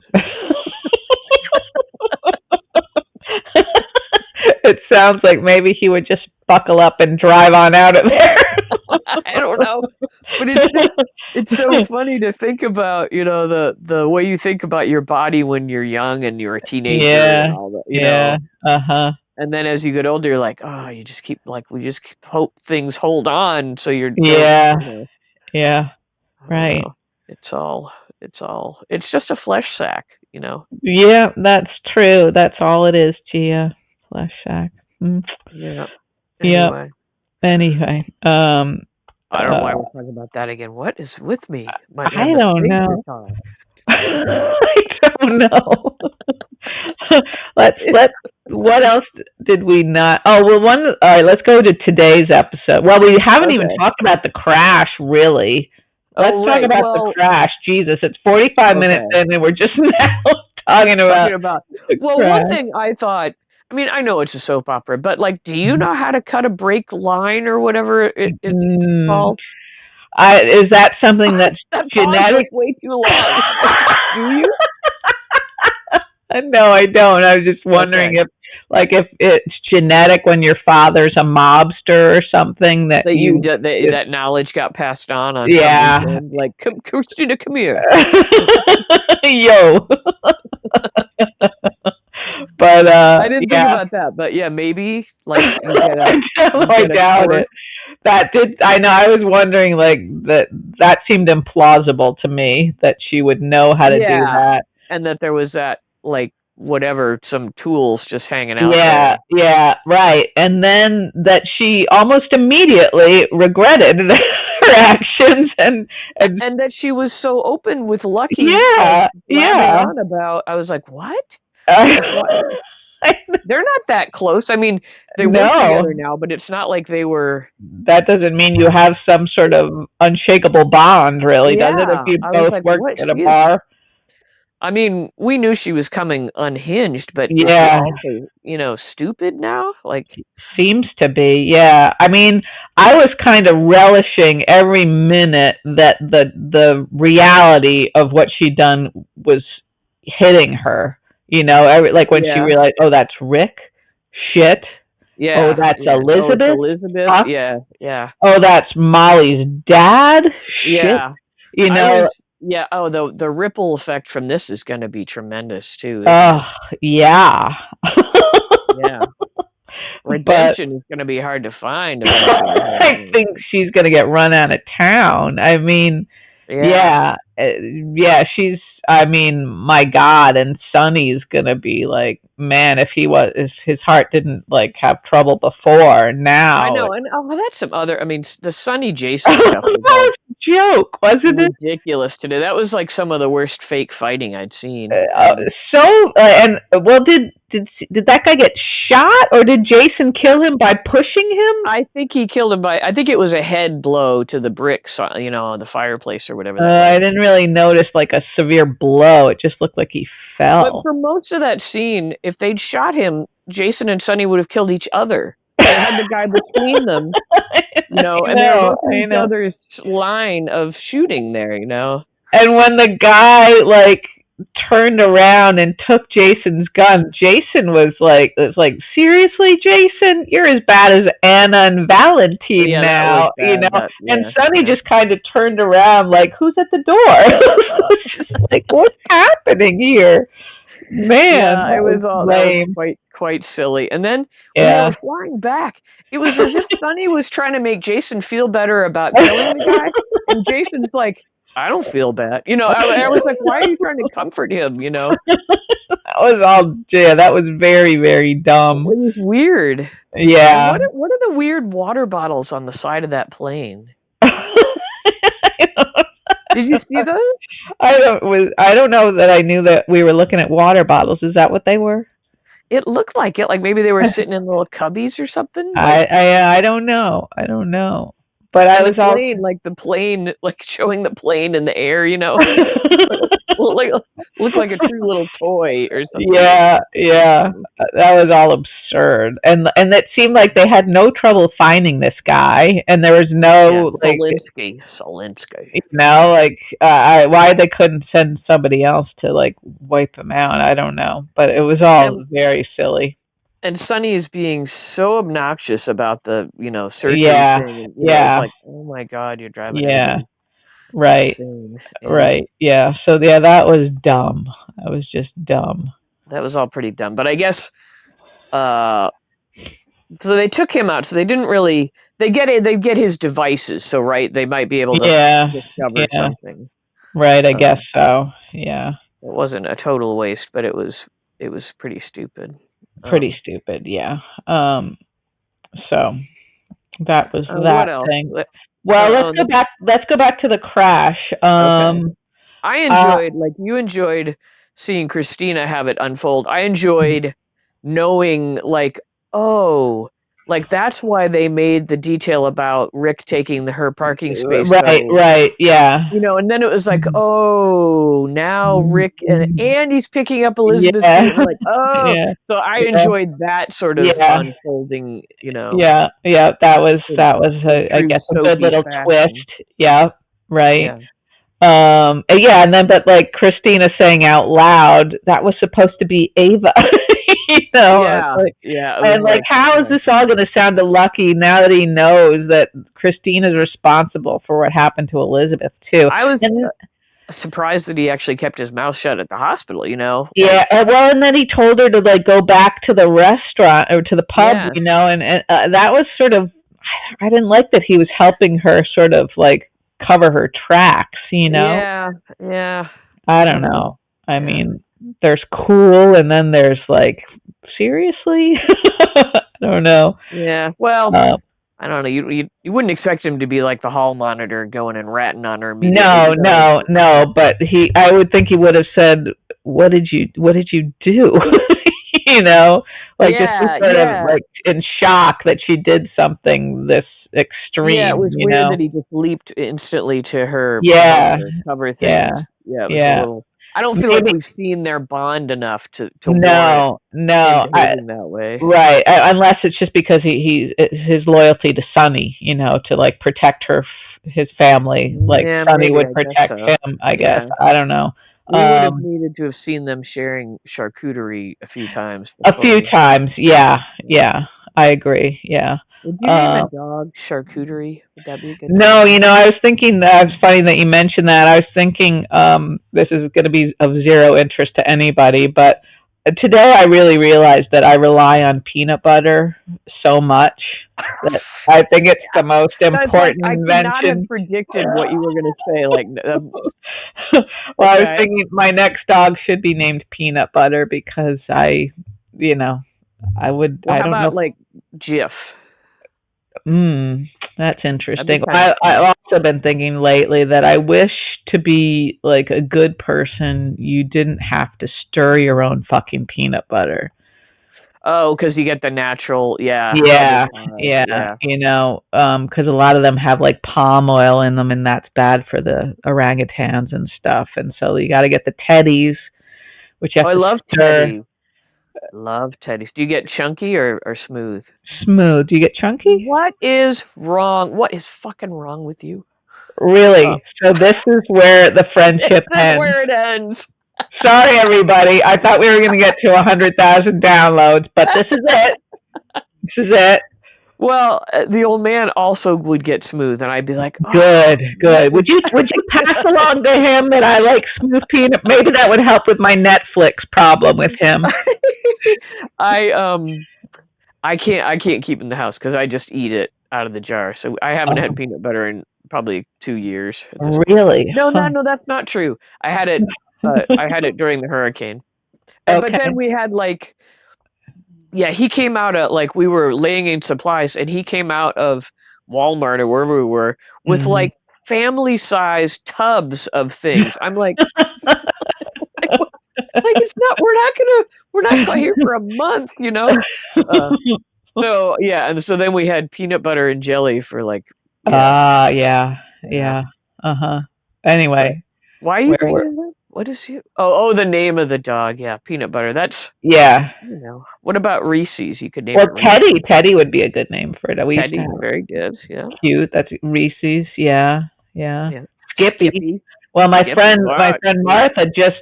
It sounds like maybe he would just buckle up and drive on out of there. I don't know. But it's so funny to think about, the way you think about your body when you're young and you're a teenager and Yeah. all that, Yeah. Uh-huh. and then as you get older, you're like, oh, we just keep hope things hold on so you don't, Yeah. Yeah. I don't Right. know. It's just a flesh sack. Yeah, that's true. That's all it is, Gia. Flesh sack. Mm. Yeah. Yep. Anyway, Anyway, I don't know why we're talking about that again. What is with me? My I don't mistakes know. are talk. I don't know. let's what else did we not? Oh, well, all right, let's go to today's episode. Well, we haven't even Okay. talked about the crash, really. Let's Oh, talk right. about the Well, crash. Jesus, it's 45 minutes okay. in and we're just now talking about the Well, crash. one thing I thought, I mean, I know it's a soap opera, but like, do you know how to cut a brake line or whatever it's Mm, called? is that something that's That pause was genetic? way too long. Do you? No, I don't. I was just wondering Okay. if it's genetic when your father's a mobster or something that That knowledge got passed on yeah. some weekend. Like, Kristina, come here. Yo. But I didn't think yeah. about that, but yeah, maybe like you get a. I doubt it. I know, I was wondering like that seemed implausible to me that she would know how to do that. And that there was that like whatever, some tools just hanging out Yeah, there. yeah, right. And then that she almost immediately regretted her actions and that she was so open with Lucky. Yeah, yeah. On about. I was like, what? What? They're not that close. I mean, they work together now, but it's not like they were. That doesn't mean you have some sort of unshakable bond, really, does it? If you both work at a bar. I mean, we knew she was coming unhinged, but is she also, stupid now? Like, seems to be, yeah. I mean, I was kind of relishing every minute that the reality of what she'd done was hitting her. Like when she realized, oh, that's Rick. Shit. Yeah. Oh, that's Elizabeth. Oh, it's Elizabeth. Huh? Yeah. Oh, that's Molly's dad. Yeah. Shit. Yeah. Oh, the ripple effect from this is going to be tremendous too. Oh, yeah. Yeah. Redemption is going to be hard to find. I think she's going to get run out of town. I mean, yeah. She's. I mean, my God, and Sonny's going to be like, man, if his heart didn't like have trouble before, now. I know, and that's some other. I mean, the Sonny Jason stuff was a joke, wasn't it? Ridiculous to do. That was like some of the worst fake fighting I'd seen. Did that guy get shot, or did Jason kill him by pushing him? I think he killed him I think it was a head blow to the bricks, on the fireplace or whatever. I didn't really notice like a severe blow. It just looked like he fell. But for most of that scene, if they'd shot him, Jason and Sonny would have killed each other. They had the guy between them, and they were both in each other's line of shooting there, And when the guy like turned around and took Jason's gun, Jason was like, seriously, Jason, you're as bad as Anna and Valentine now, And Sonny just kind of turned around like, who's at the door? It's just like, what's happening here? Man, it was all that was quite silly. And then when they were flying back, it was as if Sonny was trying to make Jason feel better about killing the guy, and Jason's like, I don't feel bad. I was like, why are you trying to comfort him? That was very, very dumb. It was weird. Yeah. And what are the weird water bottles on the side of that plane? Did you see those? I don't know that I knew that we were looking at water bottles. Is that what they were? It looked like it. Like maybe they were sitting in little cubbies or something. I don't know. But I and was the plane, like the plane, like showing the plane in the air, looked like a true little toy or something. Yeah, yeah, that was all absurd, and it seemed like they had no trouble finding this guy, and there was no like, Solinsky. like why they couldn't send somebody else to like wipe him out. I don't know, but it was all very silly. And Sonny is being so obnoxious about the surgery Yeah, thing. It's yeah, like, oh my God, you're driving yeah, everybody right, insane. right, yeah. So yeah, that was dumb. That was just dumb. That was all pretty dumb. But I guess, so they took him out. So they didn't really. They get his devices. So right, they might be able to discover something. Right, I guess so. Yeah. It wasn't a total waste, but it was pretty stupid. Pretty stupid, yeah. So that was what else? thing. Well, let's go back to the crash. Okay. I enjoyed, like you enjoyed seeing Kristina have it unfold. I enjoyed knowing, like, oh, like that's why they made the detail about Rick taking her parking space. Right, yeah. And then it was like, oh, now Rick and he's picking up Elizabeth. Yeah. Like, oh, yeah. So I enjoyed that sort of unfolding. Yeah, that was I guess a good little twist. Yeah, right. Yeah. And then but like Kristina saying out loud that was supposed to be Ava. And like, how is this all going to sound to Lucky now that he knows that Kristina's responsible for what happened to Elizabeth too? I was surprised that he actually kept his mouth shut at the hospital. Yeah, well, and then he told her to like go back to the restaurant or to the pub. And that was sort of, I didn't like that he was helping her sort of like cover her tracks. Yeah. I don't know. I mean, there's cool, and then there's like, seriously? I don't know. Yeah. Well, I don't know. You wouldn't expect him to be like the hall monitor going and ratting on her immediately. No. But I would think he would have said, "What did you do?" Like just sort of like in shock that she did something this extreme. Yeah, it was weird that he just leaped instantly to her. Cover things. Yeah, it was a little. I don't feel like we've seen their bond enough to no, that way. Right, unless it's just because his loyalty to Sonny, to like protect his family, like Sonny would protect him. I guess I don't know. We would have needed to have seen them sharing charcuterie a few times. Yeah. I agree. Yeah. Would you name a dog charcuterie? Would that be a good name? No, I was thinking that it's funny that you mentioned that. I was thinking this is going to be of zero interest to anybody, but today I really realized that I rely on peanut butter so much that I think it's the most important invention. I could not have predicted what you were going to say. Well, I was thinking my next dog should be named Peanut Butter because I would. Well, I don't know. Like Jif. That's interesting. I've also been thinking lately that I wish to be like a good person, you didn't have to stir your own fucking peanut butter. Oh, because you get the natural, because a lot of them have like palm oil in them, and that's bad for the orangutans and stuff. And so you got to get the teddies, which you have to love stir. Teddy. Love teddies. Do you get chunky or smooth? Smooth. Do you get chunky? What is wrong? What is fucking wrong with you? Really? So this is where the friendship ends. Where it ends. Sorry, everybody. I thought we were going to get to 100,000 downloads, but this is it. This is it. Well, the old man also would get smooth, and I'd be like, oh. Good. Would you pass along to him that I like smooth peanut? Maybe that would help with my Netflix problem with him. I can't keep in the house because I just eat it out of the jar. So I haven't had peanut butter in probably 2 years. Really? No, that's not true. I had it. I had it during the hurricane, but then we had like. Yeah, he came out of, like, we were laying in supplies, and he came out of Walmart or wherever we were with, like, family-sized tubs of things. I'm like, it's not, we're not here for a month, So, yeah, and so then we had peanut butter and jelly for, like, Yeah. Anyway, why are you where bringing were? it up? What is he? Oh, the name of the dog. Yeah, peanut butter. That's, Yeah. What about Reese's? You could name Well, it Reese's. Teddy would be a good name for it. We used to Teddy, have very good. Yeah. cute. That's Reese's. Yeah. Yeah. Skippy. Skippy. Well, my Skippy. friend Martha just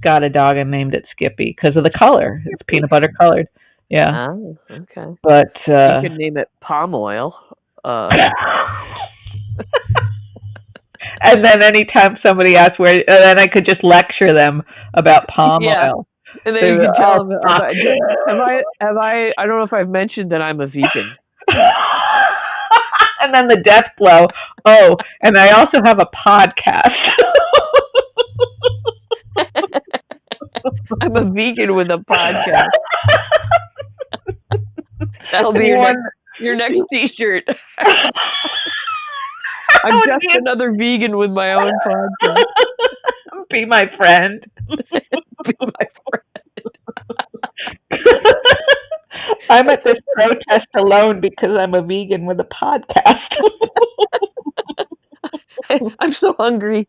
got a dog and named it Skippy because of the color. It's Skippy. peanut butter colored. Yeah. Oh, okay. But you could name it Palm Oil. And then anytime somebody asks where, then I could just lecture them about palm oil. And then you can tell them, I don't know if I've mentioned that I'm a vegan. And then the death blow. Oh, and I also have a podcast. I'm a vegan with a podcast. That'll be your next t-shirt. I'm just another vegan with my own podcast. Be my friend. Be my friend. I'm at this protest alone because I'm a vegan with a podcast. I'm so hungry.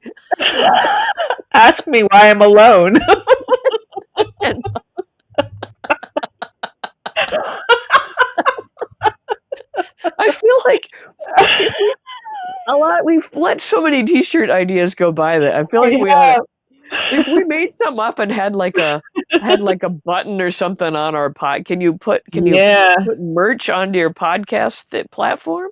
Ask me why I'm alone. I feel like we've let so many t-shirt ideas go by that I feel like we ought to, if we made some up and had like a button or something on our pod, can you put merch onto your podcast platform?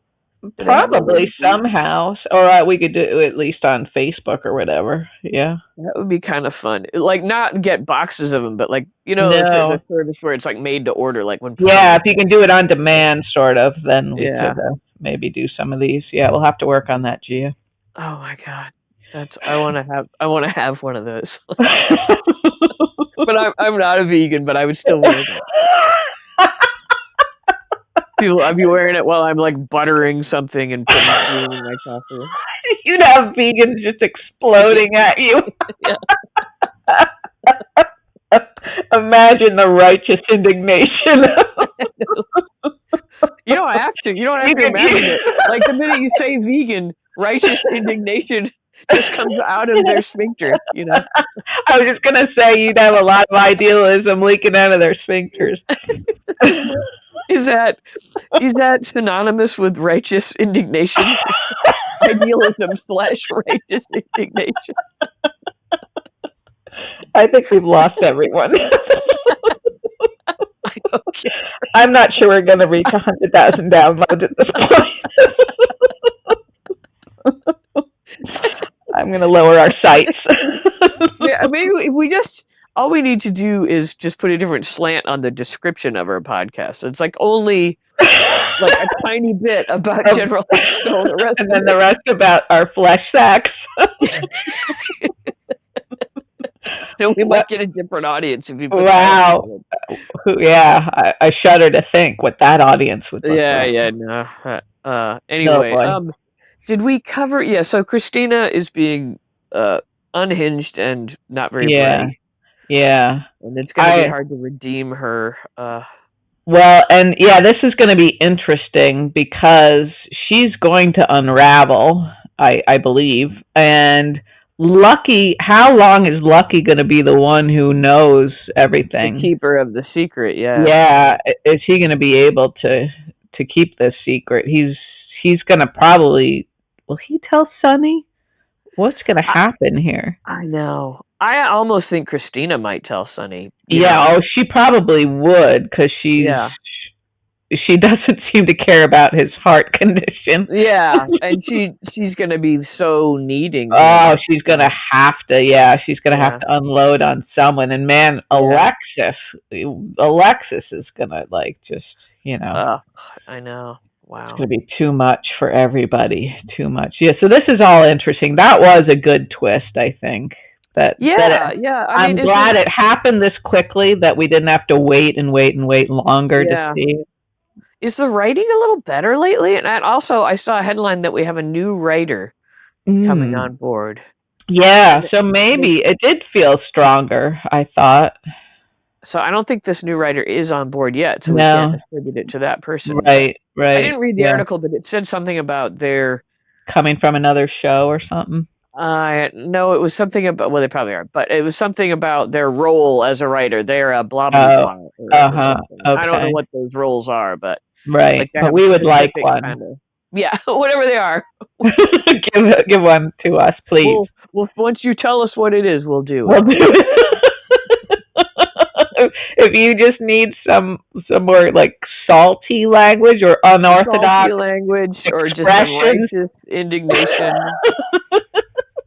Probably somehow, or we could do it at least on Facebook or whatever. Yeah, that would be kind of fun. Like, not get boxes of them, but like, the service where it's like made to order, like when. Yeah, if you can do it on demand, sort of, then we could maybe do some of these. Yeah, we'll have to work on that, Gia. Oh my God, I want to have one of those. But I'm not a vegan, but I would still wear it. I'd be wearing it while I'm like buttering something and putting cream in my coffee. You'd have vegans just exploding at you. Imagine the righteous indignation. You don't have to imagine it. Like the minute you say vegan, righteous indignation just comes out of their sphincter, I was just gonna say you'd have a lot of idealism leaking out of their sphincters. Is that synonymous with righteous indignation? Idealism / righteous indignation. I think we've lost everyone. Okay. I'm not sure we're going to reach 100,000 downloads at this point. I'm going to lower our sights. Yeah, maybe if we all we need to do is just put a different slant on the description of our podcast. So it's like only like a tiny bit about General Hospital, and then the rest about our flesh sacks. So we might get a different audience if you put wow. Yeah, I shudder to think what that audience would look like. No. Anyway, did we cover? Yeah, so Kristina is being unhinged and not very bright. Yeah. And it's going to be hard to redeem her. Well, and this is going to be interesting because she's going to unravel, I believe. And Lucky, how long is Lucky going to be the one who knows everything? The keeper of the secret, yeah. Yeah, is he going to be able to keep this secret? He's going to probably, will he tell Sonny? What's going to happen here? I know. I almost think Kristina might tell Sonny. She probably would because she doesn't seem to care about his heart condition. Yeah, and she's going to be so needing. Oh, she's going to have to. Yeah, she's going to have to unload on someone. And man, Alexis is going to I know. Wow. It's going to be too much for everybody. Too much. Yeah, so this is all interesting. That was a good twist, I think. I'm glad it happened this quickly, that we didn't have to wait longer to see. Is the writing a little better lately? And also, I saw a headline that we have a new writer coming on board. Yeah, so maybe it did feel stronger, I thought. So I don't think this new writer is on board yet, so we No. can't attribute it to that person. Right. I didn't read the article, but it said something about their coming from another show or something. No, it was something about. Well, they probably are, but it was something about their role as a writer. They're a blah blah blah or something. Okay. I don't know what those roles are, but right. like But we would like one. Yeah, whatever they are. give one to us, please. Well, once you tell us what it is, we'll do it. If you just need some more like salty language or unorthodox salty language or just some righteous indignation.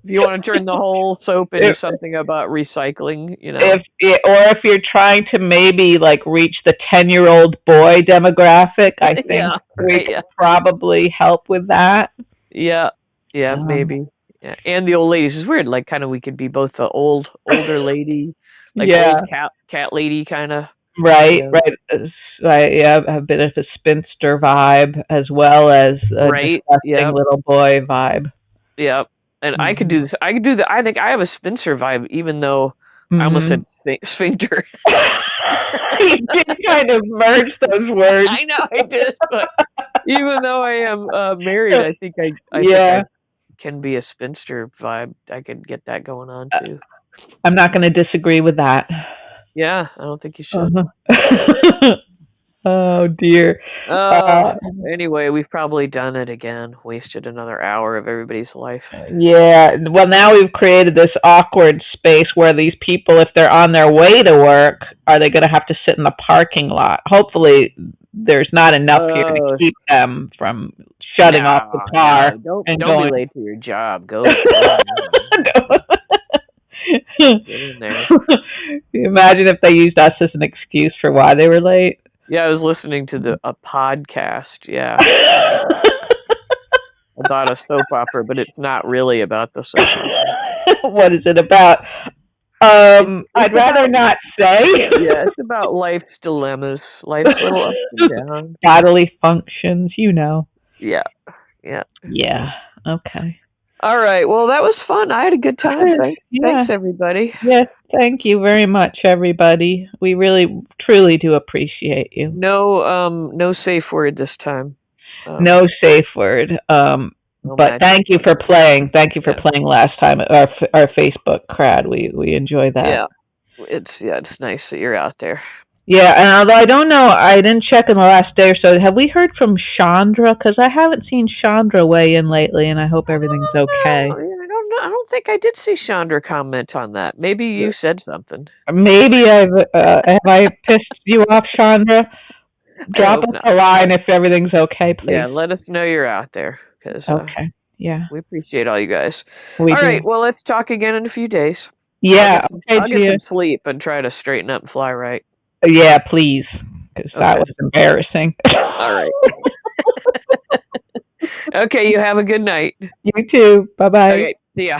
If you want to turn the whole soap into something about recycling, if you're trying to maybe like reach the 10-year-old boy demographic, I think we could probably help with that. Yeah, maybe. Yeah, and the old ladies is weird. Like, kind of, we could be both the older lady, like old cat lady, kind of. Right. Yeah, a bit of a spinster vibe as well as a disgusting little boy vibe. Yep. And I could do this. I could do that. I think I have a spinster vibe, even though I almost said sphincter. You did kind of merge those words. I know I did, but even though I am married, I think I can be a spinster vibe. I could get that going on too. I'm not going to disagree with that. Yeah, I don't think you should. Oh dear. Anyway, we've probably done it again. Wasted another hour of everybody's life. Yeah. Well, now we've created this awkward space where these people, if they're on their way to work, are they going to have to sit in the parking lot? Hopefully, there's not enough here to keep them from shutting off the car. Don't be late to your job. Go. Get in there. Imagine if they used us as an excuse for why they were late. Yeah, I was listening to a podcast. Yeah, about a soap opera, but it's not really about the soap opera. What is it about? I'd rather not say. Yeah, it's about life's dilemmas, life's little ups and downs, bodily functions. Yeah. Okay. All right. Well, that was fun. I had a good time. Thanks, everybody. Yes, thank you very much, everybody. We really, truly do appreciate you. No safe word this time. No safe word. But thank you for playing. Thank you for playing last time at our Facebook crowd. We enjoy that. Yeah, it's nice that you're out there. Yeah, and although I don't know, I didn't check in the last day or so. Have we heard from Chandra? Because I haven't seen Chandra weigh in lately, and I hope everything's okay. I don't think I did see Chandra comment on that. Maybe you said something. Maybe have I pissed you off, Chandra? Drop us a line if everything's okay, please. Yeah, let us know you're out there. Okay. Yeah. We appreciate all you guys. All right. Well, let's talk again in a few days. Yeah. I'll get some sleep and try to straighten up and fly right. Yeah, please. Because that was embarrassing. All right. Okay, you have a good night. You too. Bye-bye. Okay, see ya.